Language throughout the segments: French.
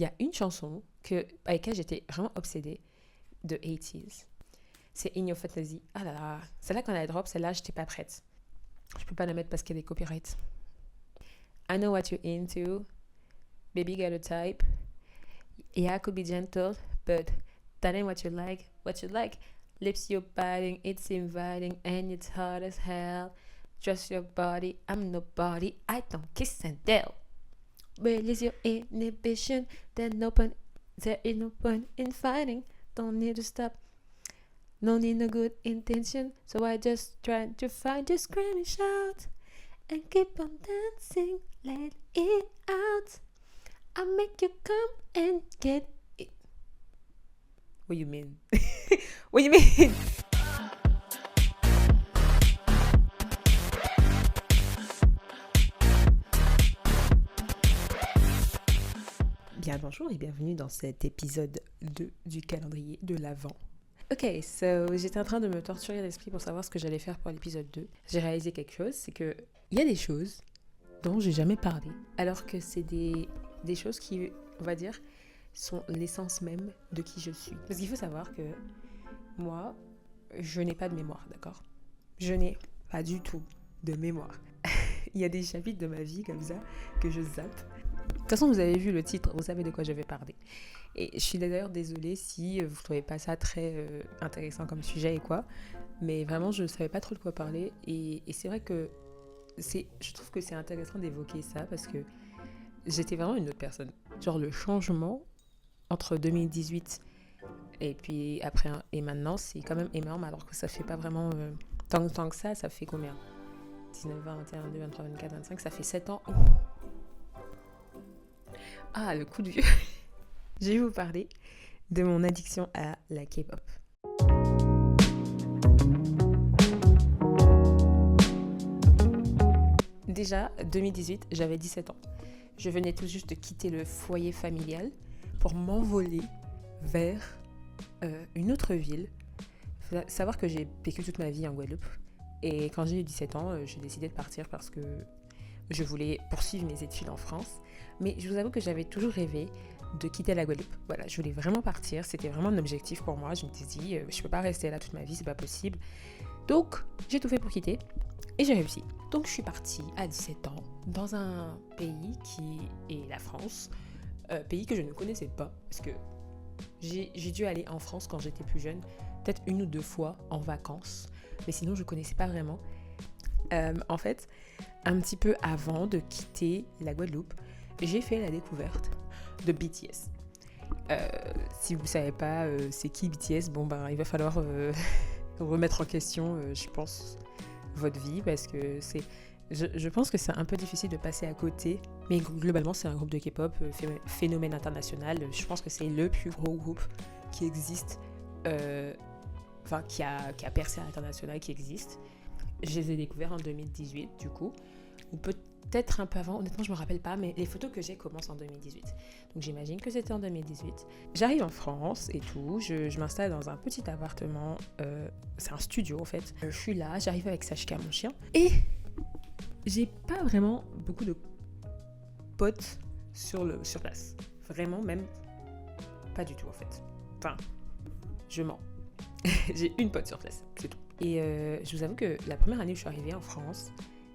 il y a une chanson avec laquelle j'étais vraiment obsédée de 80s. C'est In Your Fantasy. Ah là là, celle-là quand elle drop, celle-là, j'étais pas prête. Je peux pas la mettre parce qu'il y a des copyrights. I know what you're into. Baby got a type. Yeah, I could be gentle, but that ain't what you like. What you like? Lips you're biting, it's inviting, and it's hard as hell. Trust your body, I'm nobody. I don't kiss and tell. Release your inhibition. There is no point in fighting. Don't need to stop. No need no good intention. So I just try to find your screaming shout and keep on dancing. Let it out. I'll make you come and get it. What you mean? What you mean? Bien bonjour et bienvenue dans cet épisode 2 du calendrier de l'Avent. Ok, j'étais en train de me torturer l'esprit pour savoir ce que j'allais faire pour l'épisode 2. J'ai réalisé quelque chose, c'est que il y a des choses dont j'ai jamais parlé, alors que c'est des choses qui, on va dire, sont l'essence même de qui je suis. Parce qu'il faut savoir que moi, je n'ai pas de mémoire, d'accord ? Je n'ai pas du tout de mémoire. Il y a des chapitres de ma vie comme ça que je zappe. De toute façon, vous avez vu le titre, vous savez de quoi je vais parler. Et je suis d'ailleurs désolée si vous ne trouvez pas ça très intéressant comme sujet et quoi. Mais vraiment, je ne savais pas trop de quoi parler. Et c'est vrai que je trouve que c'est intéressant d'évoquer ça parce que j'étais vraiment une autre personne. Genre le changement entre 2018 et puis après et maintenant, c'est quand même énorme alors que ça fait pas vraiment tant que ça fait combien ? 19, 20, 21, 22, 23, 24, 25, ça fait 7 ans. Ah, le coup de vieux. Je vais vous parler de mon addiction à la K-pop. Déjà, 2018, j'avais 17 ans. Je venais tout juste de quitter le foyer familial pour m'envoler vers une autre ville. Il faut savoir que j'ai vécu toute ma vie en Guadeloupe. Et quand j'ai eu 17 ans, j'ai décidé de partir parce que je voulais poursuivre mes études en France. Mais je vous avoue que j'avais toujours rêvé de quitter la Guadeloupe. Voilà, je voulais vraiment partir. C'était vraiment un objectif pour moi. Je me suis dit, je peux pas rester là toute ma vie, c'est pas possible. Donc, j'ai tout fait pour quitter et j'ai réussi. Donc, je suis partie à 17 ans dans un pays qui est la France. Pays que je ne connaissais pas parce que j'ai dû aller en France quand j'étais plus jeune, peut-être 1 ou 2 fois en vacances. Mais sinon, je ne connaissais pas vraiment. En fait, un petit peu avant de quitter la Guadeloupe, j'ai fait la découverte de BTS. Si vous ne savez pas c'est qui BTS, il va falloir remettre en question, je pense, votre vie parce que je pense que c'est un peu difficile de passer à côté. Mais globalement, c'est un groupe de K-pop, phénomène international. Je pense que c'est le plus gros groupe qui existe, qui a percé à l'international, qui existe. Je les ai découverts en 2018, du coup. Ou peut-être un peu avant, honnêtement, je ne me rappelle pas, mais les photos que j'ai commencent en 2018. Donc j'imagine que c'était en 2018. J'arrive en France et tout, je m'installe dans un petit appartement. C'est un studio, en fait. Je suis là, j'arrive avec Sashka, mon chien. Et j'ai pas vraiment beaucoup de potes sur place. Vraiment, même pas du tout, en fait. Enfin, je mens. J'ai une pote sur place, c'est tout. Et je vous avoue que la première année où je suis arrivée en France,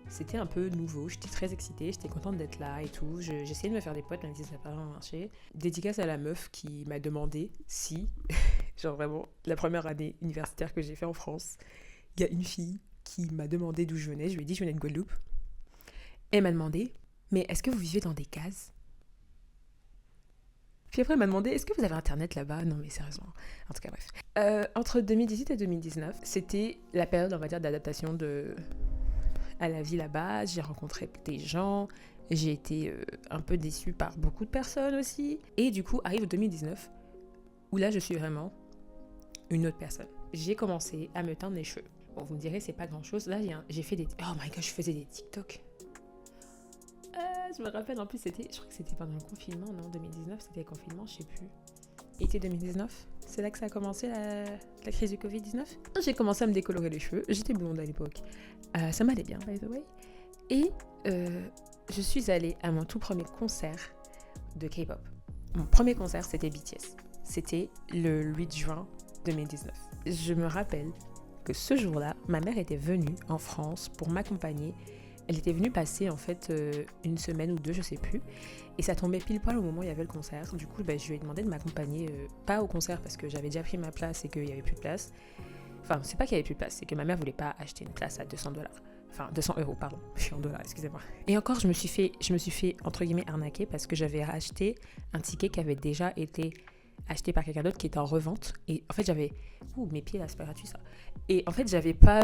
c'était un peu nouveau. J'étais très excitée, j'étais contente d'être là et tout. J'essayais de me faire des potes, même si ça n'a pas vraiment marché. Dédicace à la meuf qui m'a demandé si, genre vraiment, la première année universitaire que j'ai fait en France, il y a une fille qui m'a demandé d'où je venais. Je lui ai dit que je venais de Guadeloupe. Elle m'a demandé, mais est-ce que vous vivez dans des cases ? Puis après, elle m'a demandé, est-ce que vous avez internet là-bas ? Non, mais sérieusement. En tout cas, bref. Entre 2018 et 2019, c'était la période, on va dire, d'adaptation à la vie là-bas. J'ai rencontré des gens. J'ai été un peu déçue par beaucoup de personnes aussi. Et du coup, arrive 2019, où là, je suis vraiment une autre personne. J'ai commencé à me teindre les cheveux. Bon, vous me direz, c'est pas grand-chose. Là, j'ai fait des... Oh my god, je faisais des TikTok. Je me rappelle, en plus, je crois que c'était pendant le confinement, non ? 2019, c'était le confinement, je sais plus. Été 2019, c'est là que ça a commencé, la crise du Covid-19. J'ai commencé à me décolorer les cheveux, j'étais blonde à l'époque. Ça m'allait bien, by the way. Et je suis allée à mon tout premier concert de K-pop. Mon premier concert, c'était BTS. C'était le 8 juin 2019. Je me rappelle que ce jour-là, ma mère était venue en France pour m'accompagner. Elle était venue passer en fait une semaine ou deux, je sais plus. Et ça tombait pile poil au moment où il y avait le concert. Du coup, je lui ai demandé de m'accompagner, pas au concert parce que j'avais déjà pris ma place et qu'il n'y avait plus de place. Enfin, c'est pas qu'il n'y avait plus de place, c'est que ma mère voulait pas acheter une place à 200 $. Enfin, 200 €, pardon. Je suis en dollars, excusez-moi. Et encore, je me suis fait entre guillemets arnaquer parce que j'avais acheté un ticket qui avait déjà été acheté par quelqu'un d'autre qui était en revente. Et en fait, j'avais... Ouh, mes pieds là, c'est pas gratuit ça. Et en fait, j'avais pas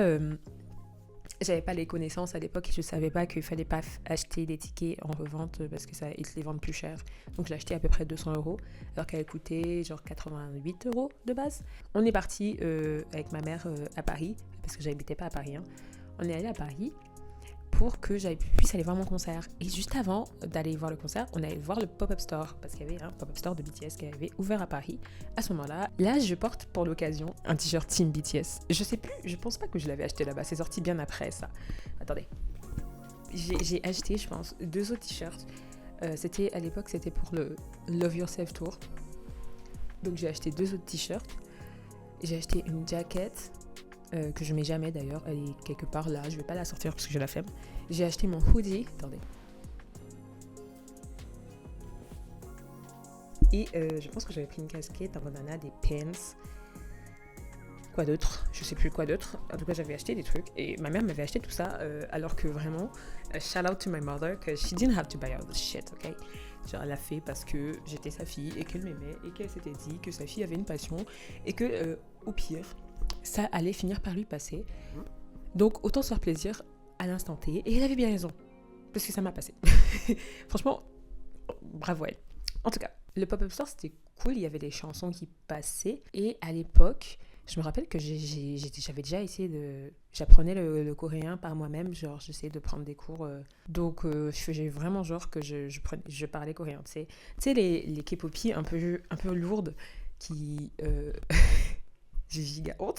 les connaissances à l'époque et je savais pas qu'il fallait pas acheter des tickets en revente parce que ils te les vendent plus cher. Donc j'ai acheté à peu près 200 € alors qu'elle coûtait genre 88 € de base. On est parti avec ma mère à Paris parce que j'habitais pas à Paris. Hein. On est allé à Paris pour que puisse aller voir mon concert. Et juste avant d'aller voir le concert, on allait voir le pop-up store parce qu'il y avait un pop-up store de BTS qui avait ouvert à Paris. À ce moment-là, je porte pour l'occasion un t-shirt Team BTS. Je sais plus, je pense pas que je l'avais acheté là-bas. C'est sorti bien après ça. Attendez. J'ai acheté, je pense, 2 autres t-shirts. À l'époque, c'était pour le Love Yourself Tour. Donc j'ai acheté 2 autres t-shirts. J'ai acheté une jaquette que je mets jamais d'ailleurs, elle est quelque part là, je vais pas la sortir parce que j'ai la flemme. J'ai acheté mon hoodie, attendez. Et je pense que j'avais pris une casquette, un bandana, des pants. Quoi d'autre? Je sais plus quoi d'autre. En tout cas, j'avais acheté des trucs et ma mère m'avait acheté tout ça alors que vraiment, shout out to my mother, que she didn't have to buy all this shit, ok? Genre, elle l'a fait parce que j'étais sa fille et qu'elle m'aimait et qu'elle s'était dit que sa fille avait une passion et que au pire, ça allait finir par lui passer. Donc autant se faire plaisir à l'instant T. Et elle avait bien raison. Parce que ça m'a passé. Franchement, bravo elle. En tout cas, le pop-up store c'était cool. Il y avait des chansons qui passaient. Et à l'époque, je me rappelle que j'avais déjà essayé de... J'apprenais le coréen par moi-même. Genre, j'essayais de prendre des cours. Donc, je faisais vraiment genre que je parlais coréen. Tu sais, les K-popies un peu lourdes qui... J'ai giga honte.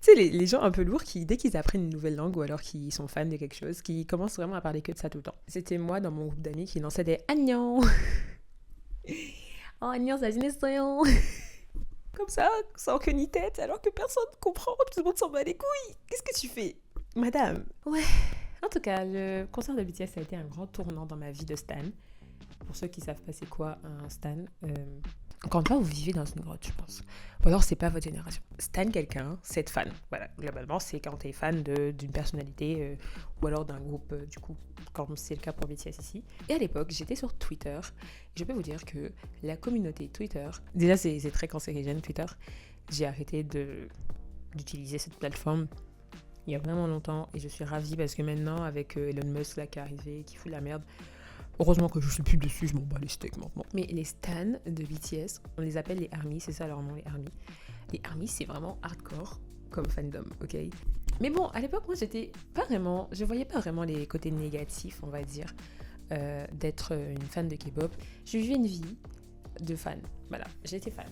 Tu sais, les gens un peu lourds qui, dès qu'ils apprennent une nouvelle langue ou alors qu'ils sont fans de quelque chose, qui commencent vraiment à parler que de ça tout le temps. C'était moi dans mon groupe d'amis qui lançait des Annyeong. Oh, Annyeong, ça jinesseyo. Comme ça, sans queue ni tête, alors que personne comprend, tout le monde s'en bat les couilles. Qu'est-ce que tu fais, madame? Ouais. En tout cas, le concert de BTS a été un grand tournant dans ma vie de stan. Pour ceux qui savent pas c'est quoi un stan, encore une fois, vous vivez dans une grotte, je pense. Ou alors, c'est pas votre génération. Stan quelqu'un, c'est être fan. Voilà, globalement, c'est quand t'es fan d'une personnalité ou alors d'un groupe, du coup, comme c'est le cas pour BTS ici. Et à l'époque, j'étais sur Twitter. Et je peux vous dire que la communauté Twitter, déjà, c'est très cancérigène, Twitter. J'ai arrêté d'utiliser cette plateforme il y a vraiment longtemps. Et je suis ravie parce que maintenant, avec Elon Musk là, qui est arrivé, qui fout la merde, heureusement que je suis plus dessus, je m'en bats les steaks maintenant. Mais les stans de BTS, on les appelle les ARMY, c'est ça leur nom, les ARMY. Les ARMY, c'est vraiment hardcore comme fandom, ok? Mais bon, à l'époque, moi, je voyais pas vraiment les côtés négatifs, on va dire, d'être une fan de K-pop. Je vivais une vie de fan. Voilà, j'étais fan.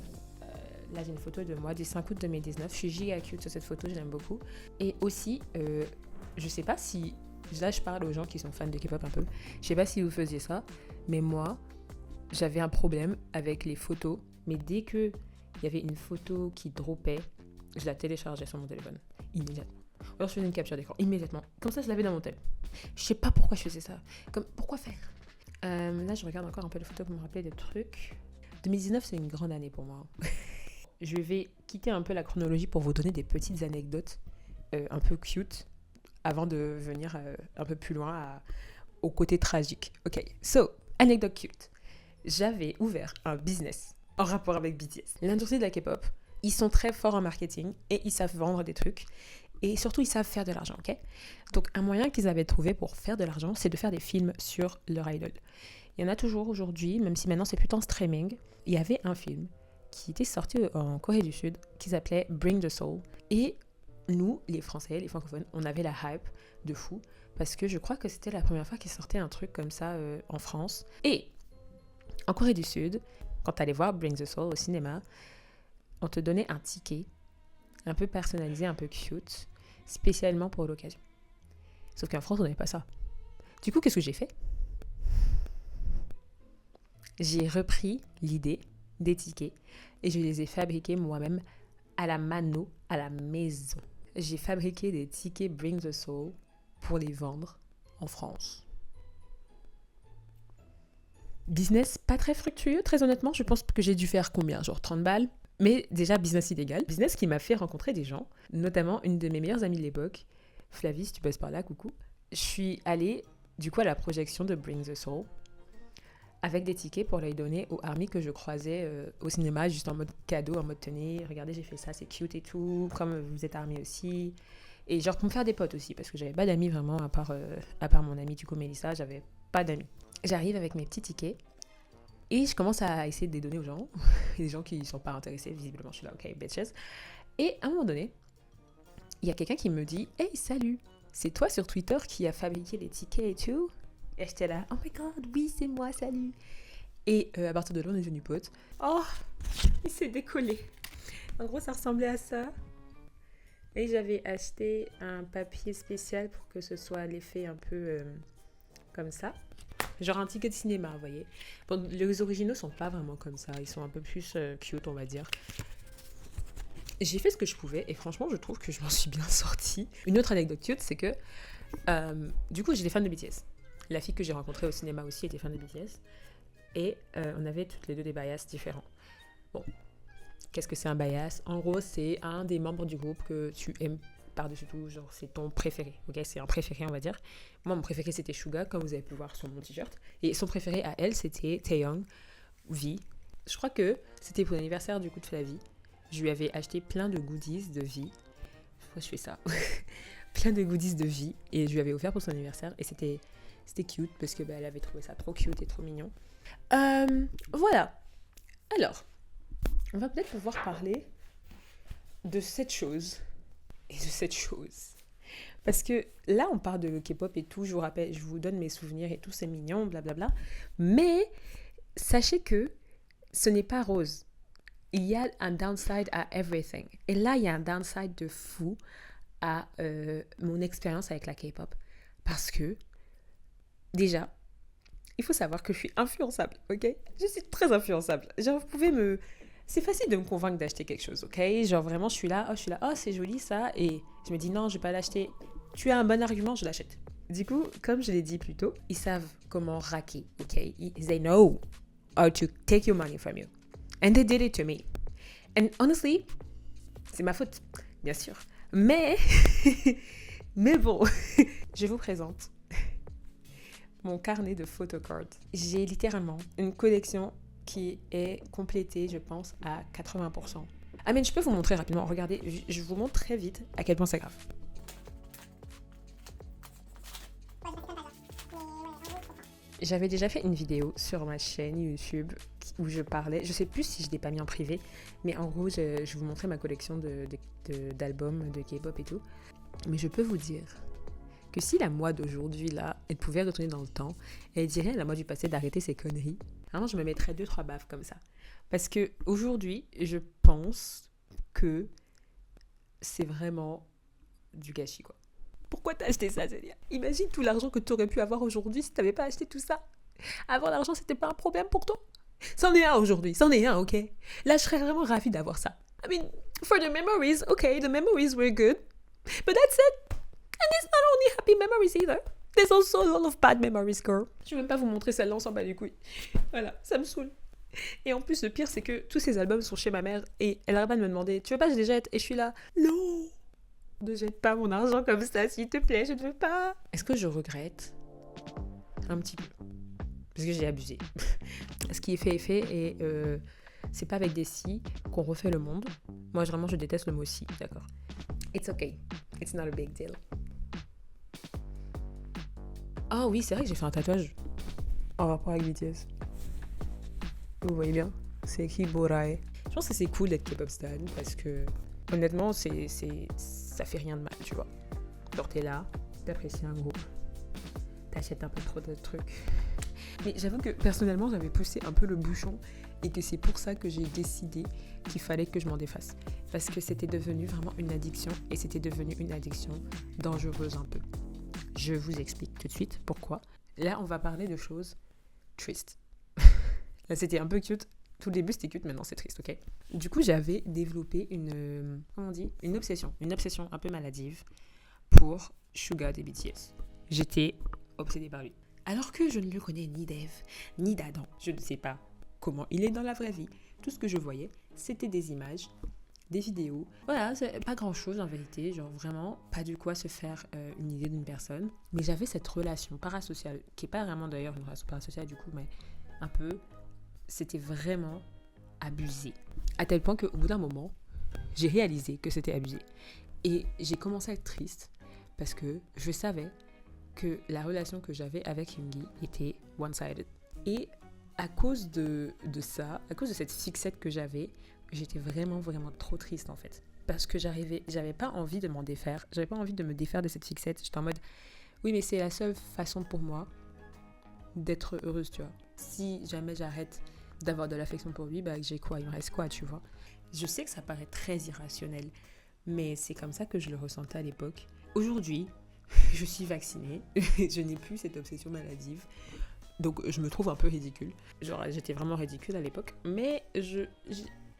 Là, j'ai une photo de moi du 5 août 2019. Je suis giga cute sur cette photo, je l'aime beaucoup. Et aussi, je sais pas si... Là, je parle aux gens qui sont fans de K-pop un peu. Je sais pas si vous faisiez ça, mais moi, j'avais un problème avec les photos. Mais dès qu'il y avait une photo qui droppait, je la téléchargeais sur mon téléphone. Immédiatement. Ou alors je faisais une capture d'écran. Immédiatement. Comme ça, je l'avais dans mon tel. Je sais pas pourquoi je faisais ça. Pourquoi faire Là, je regarde encore un peu les photos pour me rappeler des trucs. 2019, c'est une grande année pour moi. Je vais quitter un peu la chronologie pour vous donner des petites anecdotes un peu cute avant de venir un peu plus loin au côté tragique. Ok, so, anecdote cute. J'avais ouvert un business en rapport avec BTS. L'industrie de la K-pop, ils sont très forts en marketing et ils savent vendre des trucs. Et surtout, ils savent faire de l'argent, ok? Donc, un moyen qu'ils avaient trouvé pour faire de l'argent, c'est de faire des films sur leur idol. Il y en a toujours aujourd'hui, même si maintenant c'est plutôt en streaming. Il y avait un film qui était sorti en Corée du Sud qui s'appelait Bring the Soul. Et nous, les Français, les francophones, on avait la hype de fou parce que je crois que c'était la première fois qu'il sortait un truc comme ça en France. Et en Corée du Sud, quand tu allais voir Bring the Soul au cinéma, on te donnait un ticket un peu personnalisé, un peu cute, spécialement pour l'occasion. Sauf qu'en France, on n'avait pas ça. Du coup, qu'est-ce que j'ai fait ? j'ai repris l'idée des tickets et je les ai fabriqués moi-même à la mano, à la maison. J'ai fabriqué des tickets Bring the Soul pour les vendre en France. Business pas très fructueux, très honnêtement. Je pense que j'ai dû faire combien? Genre 30 balles. Mais déjà, business illégal. Business qui m'a fait rencontrer des gens, notamment une de mes meilleures amies de l'époque, Flavie, si tu passes par là, coucou. Je suis allée, du coup, à la projection de Bring the Soul avec des tickets pour les donner aux armies que je croisais au cinéma, juste en mode cadeau, en mode tenez, regardez, j'ai fait ça, c'est cute et tout, comme vous êtes armés aussi. Et genre pour me faire des potes aussi, parce que j'avais pas d'amis vraiment, à part mon amie, du coup, Mélissa, j'avais pas d'amis. J'arrive avec mes petits tickets et je commence à essayer de les donner aux gens. Les gens qui ne sont pas intéressés, visiblement, je suis là, ok, bitches. Et à un moment donné, il y a quelqu'un qui me dit « Hey, salut, c'est toi sur Twitter qui a fabriqué les tickets et tout ?» Et j'étais là « Oh my god, oui, c'est moi, salut !» Et à partir de là, on est devenus potes. Oh, il s'est décollé. En gros, ça ressemblait à ça. Et j'avais acheté un papier spécial pour que ce soit l'effet un peu comme ça. Genre un ticket de cinéma, vous voyez. Bon, les originaux sont pas vraiment comme ça. Ils sont un peu plus cute, on va dire. J'ai fait ce que je pouvais et franchement, je trouve que je m'en suis bien sortie. Une autre anecdote cute, c'est que du coup, j'étais fan de BTS. La fille que j'ai rencontrée au cinéma aussi était fan de BTS. Et on avait toutes les deux des bias différents. Bon, qu'est-ce que c'est un bias? En gros, c'est un des membres du groupe que tu aimes par-dessus tout, genre c'est ton préféré, ok? C'est un préféré, on va dire. Moi, mon préféré, c'était Suga, comme vous avez pu voir sur mon t-shirt. Et son préféré à elle, c'était Taeyong, V. Je crois que c'était pour l'anniversaire du coup de Flavie. Je lui avais acheté plein de goodies de V. Pourquoi je fais ça? Plein de goodies de V. Et je lui avais offert pour son anniversaire. Et c'était cute, parce que elle avait trouvé ça trop cute et trop mignon. Voilà. Alors, on va peut-être pouvoir parler de cette chose. Et de cette chose. Parce que là, on parle de K-pop et tout, je vous rappelle, je vous donne mes souvenirs et tout, c'est mignon, blablabla. Mais sachez que ce n'est pas rose. Il y a un downside à everything. Et là, il y a un downside de fou à mon expérience avec la K-pop. Parce que, déjà, il faut savoir que je suis influençable, ok? Je suis très influençable. Genre, vous pouvez me... C'est facile de me convaincre d'acheter quelque chose, ok? Genre, vraiment, je suis là, oh, c'est joli, ça. Et je me dis, non, je vais pas l'acheter. Tu as un bon argument, je l'achète. Du coup, comme je l'ai dit plus tôt, ils savent comment raquer, ok? They know how to take your money from you. And they did it to me. And honestly, c'est ma faute, bien sûr. Mais, mais bon, je vous présente mon carnet de photocards. J'ai littéralement une collection qui est complétée, je pense, à 80%. Ah mais je peux vous montrer rapidement. Regardez, je vous montre très vite à quel point c'est grave. J'avais déjà fait une vidéo sur ma chaîne YouTube où je parlais, je sais plus si je l'ai pas mis en privé, mais en gros, je vous montrais ma collection d'albums de K-pop et tout. Mais je peux vous dire que si la moi d'aujourd'hui, là, elle pouvait retourner dans le temps, elle dirait à la moi du passé d'arrêter ses conneries. Vraiment, je me mettrais 2-3 baffes comme ça. Parce que aujourd'hui, je pense que c'est vraiment du gâchis, quoi. Pourquoi t'as acheté ça, Zélia? Imagine tout l'argent que tu aurais pu avoir aujourd'hui si t'avais pas acheté tout ça. Avoir l'argent, c'était pas un problème pour toi? C'en est un aujourd'hui, c'en est un, ok? Là, je serais vraiment ravie d'avoir ça. I mean, for the memories, okay, the memories were good. But that's it. And it's not only happy memories either. There's also a lot of bad memories, girl. Je vais même pas vous montrer celle-là, on s'en bat les couilles. Voilà, ça me saoule. Et en plus, le pire, c'est que tous ces albums sont chez ma mère et elle arrête pas de me demander, tu veux pas que je les jette? Et je suis là, non! Ne jette pas mon argent comme ça, s'il te plaît, je ne veux pas. Est-ce que je regrette? Un petit peu. Parce que j'ai abusé. Ce qui est fait est fait et c'est pas avec des si qu'on refait le monde. Moi, vraiment, je déteste le mot si, d'accord? It's okay. It's not a big deal. Ah oui, c'est vrai que j'ai fait un tatouage en rapport avec BTS. Vous voyez bien? C'est écrit Borae. Je pense que c'est cool d'être K-pop stan parce que honnêtement, ça fait rien de mal, tu vois. Genre t'es là, t'apprécies un groupe, t'achètes un peu trop de trucs. Mais j'avoue que personnellement, j'avais poussé un peu le bouchon et que c'est pour ça que j'ai décidé qu'il fallait que je m'en défasse. Parce que c'était devenu vraiment une addiction et c'était devenu une addiction dangereuse un peu. Je vous explique tout de suite pourquoi. Là, on va parler de choses tristes. Là, c'était un peu cute. Tout le début, c'était cute, maintenant c'est triste, ok? Du coup, j'avais développé comment on dit? Une obsession un peu maladive pour Suga des BTS. J'étais obsédée par lui. Alors que je ne le connais ni d'Eve, ni d'Adam. Je ne sais pas comment il est dans la vraie vie. Tout ce que je voyais, c'était des images, des vidéos. Voilà, c'est pas grand chose en vérité, genre vraiment pas du quoi se faire une idée d'une personne. Mais j'avais cette relation parasociale, qui est pas vraiment d'ailleurs une relation parasociale du coup, mais un peu, c'était vraiment abusé. À tel point qu'au bout d'un moment, j'ai réalisé que c'était abusé. Et j'ai commencé à être triste parce que je savais que la relation que j'avais avec Yoongi était one-sided. Et à cause de ça, à cause de cette fixette que j'avais, j'étais vraiment trop triste en fait. Parce que j'avais pas envie de m'en défaire. J'avais pas envie de me défaire de cette fixette. J'étais en mode, oui mais c'est la seule façon pour moi d'être heureuse, tu vois. Si jamais j'arrête d'avoir de l'affection pour lui, bah j'ai quoi? Il me reste quoi, tu vois? Je sais que ça paraît très irrationnel, mais c'est comme ça que je le ressentais à l'époque. Aujourd'hui, je suis vaccinée, je n'ai plus cette obsession maladive, donc je me trouve un peu ridicule. Genre, j'étais vraiment ridicule à l'époque, mais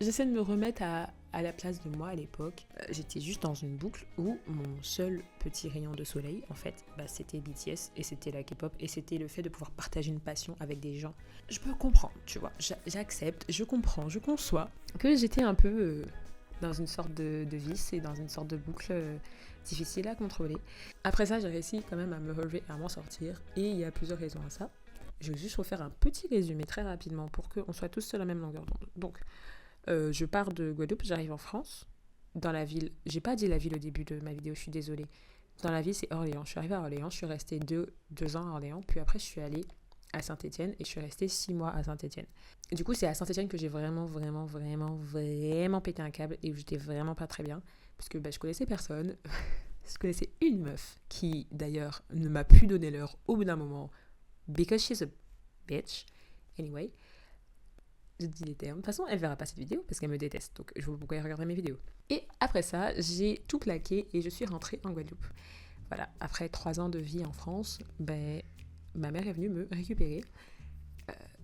j'essaie de me remettre à la place de moi à l'époque. J'étais juste dans une boucle où mon seul petit rayon de soleil, en fait, bah, c'était BTS et c'était la K-pop et c'était le fait de pouvoir partager une passion avec des gens. Je peux comprendre, tu vois, j'accepte, je comprends, je conçois que j'étais un peu dans une sorte de vice et dans une sorte de boucle difficile à contrôler. Après ça, j'ai réussi quand même à me relever, à m'en sortir et il y a plusieurs raisons à ça. Je vais juste refaire un petit résumé très rapidement pour qu'on soit tous sur la même longueur d'onde. Donc, je pars de Guadeloupe, j'arrive en France, dans la ville. J'ai pas dit la ville au début de ma vidéo, je suis désolée. Dans la ville, c'est Orléans. Je suis arrivée à Orléans, je suis restée deux ans à Orléans, puis après, je suis allée à Saint-Étienne et je suis restée 6 mois à Saint-Étienne. Du coup, c'est à Saint-Étienne que j'ai vraiment pété un câble et où j'étais vraiment pas très bien. Parce que je connaissais personne. Je connaissais une meuf qui, d'ailleurs, ne m'a plus donné l'heure au bout d'un moment. Because she's a bitch. Anyway, je dis les termes. De toute façon, elle verra pas cette vidéo parce qu'elle me déteste. Donc, je vois pourquoi elle regarderait mes vidéos. Et après ça, j'ai tout plaqué et je suis rentrée en Guadeloupe. Voilà, après 3 ans de vie en France, ma mère est venue me récupérer.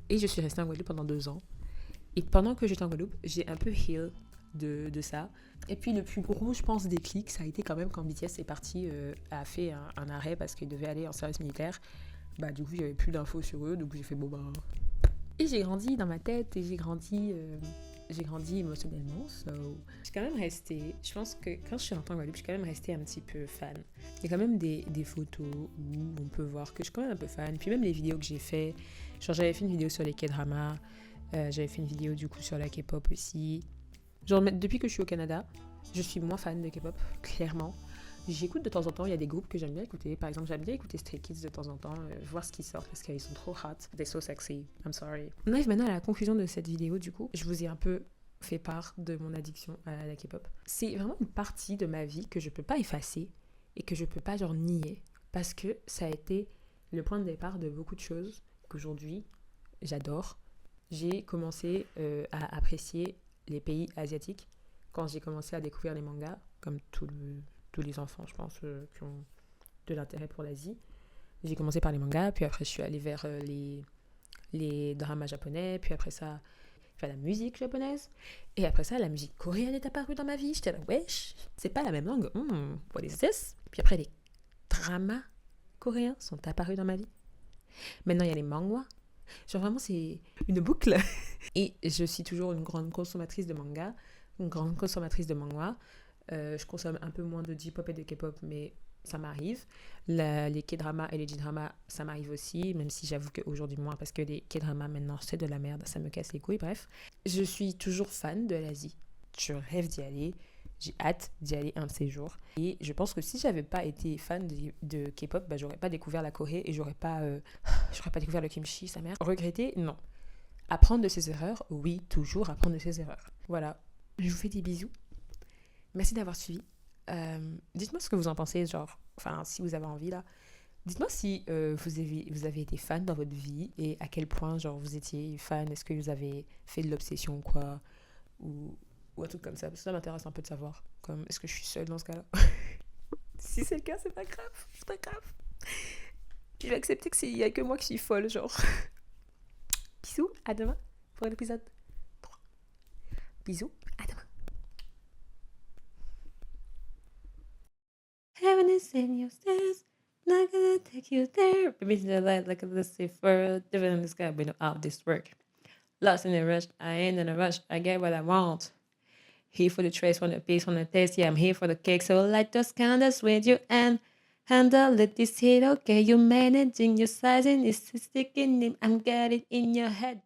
Et je suis restée en Guadeloupe pendant 2 ans. Et pendant que j'étais en Guadeloupe, j'ai un peu heal de ça. Et puis le plus gros, je pense, déclic, ça a été quand même quand BTS est parti, a fait un arrêt parce qu'il devait aller en service militaire. Du coup, j'avais plus d'infos sur eux, donc j'ai fait Et j'ai grandi dans ma tête et j'ai grandi émotionnellement. J'ai quand même resté, je pense que quand je suis rentrée en Guadeloupe, je suis quand même restée un petit peu fan. Il y a quand même des photos où on peut voir que je suis quand même un peu fan. Puis même les vidéos que j'ai fait, genre j'avais fait une vidéo sur les K-dramas, j'avais fait une vidéo du coup sur la K-pop aussi. Genre depuis que je suis au Canada, je suis moins fan de K-pop, clairement. J'écoute de temps en temps, il y a des groupes que j'aime bien écouter. Par exemple, j'aime bien écouter Stray Kids de temps en temps, voir ce qu'ils sortent parce qu'ils sont trop hot. They're so sexy, I'm sorry. On arrive maintenant à la conclusion de cette vidéo du coup. Je vous ai un peu fait part de mon addiction à la K-pop. C'est vraiment une partie de ma vie que je peux pas effacer et que je peux pas genre nier parce que ça a été le point de départ de beaucoup de choses qu'aujourd'hui j'adore. J'ai commencé à apprécier les pays asiatiques quand j'ai commencé à découvrir les mangas, comme tous les enfants, je pense, qui ont de l'intérêt pour l'Asie. J'ai commencé par les mangas, puis après je suis allée vers les dramas japonais, puis après ça, la musique japonaise, et après ça, la musique coréenne est apparue dans ma vie. J'étais là, wesh, c'est pas la même langue, what is this? Puis après, les dramas coréens sont apparus dans ma vie. Maintenant, il y a les manhwas. Genre vraiment, c'est une boucle. Et je suis toujours une grande consommatrice de manga, une grande consommatrice de manhwa. Je consomme un peu moins de J-pop et de K-pop, mais ça m'arrive. Les K-dramas et les J-dramas, ça m'arrive aussi, même si j'avoue qu'aujourd'hui moins, parce que les K-dramas maintenant, c'est de la merde, ça me casse les couilles, bref. Je suis toujours fan de l'Asie. Je rêve d'y aller. J'ai hâte d'y aller un de ces jours. Et je pense que si j'avais pas été fan de K-pop, j'aurais pas découvert la Corée et j'aurais pas découvert le kimchi, sa mère. Regretter, non. Apprendre de ses erreurs, oui, toujours apprendre de ses erreurs. Voilà. Je vous fais des bisous. Merci d'avoir suivi. Dites-moi ce que vous en pensez, si vous avez envie là. Dites-moi si vous avez été fan dans votre vie et à quel point vous étiez fan. Est-ce que vous avez fait de l'obsession ou quoi, ou un truc comme ça. Parce que ça m'intéresse un peu de savoir. Comme, est-ce que je suis seule dans ce cas-là? Si c'est le cas, c'est pas grave. C'est pas grave. Je vais accepter qu'il y a que moi qui suis folle, Bisous, à demain. pour l'épisode 3. Bisous, à demain. Heaven is in your stairs, not gonna take you there. Baby, the light like a Lucifer, living in the sky, but no out this work. Lost in a rush, I ain't in a rush, I get what I want. Here for the trace, want the piece, want the taste, yeah, I'm here for the cake, so light those candles with you and handle it, this hit, okay, you managing your sizing, is sticking in, I'm getting in your head.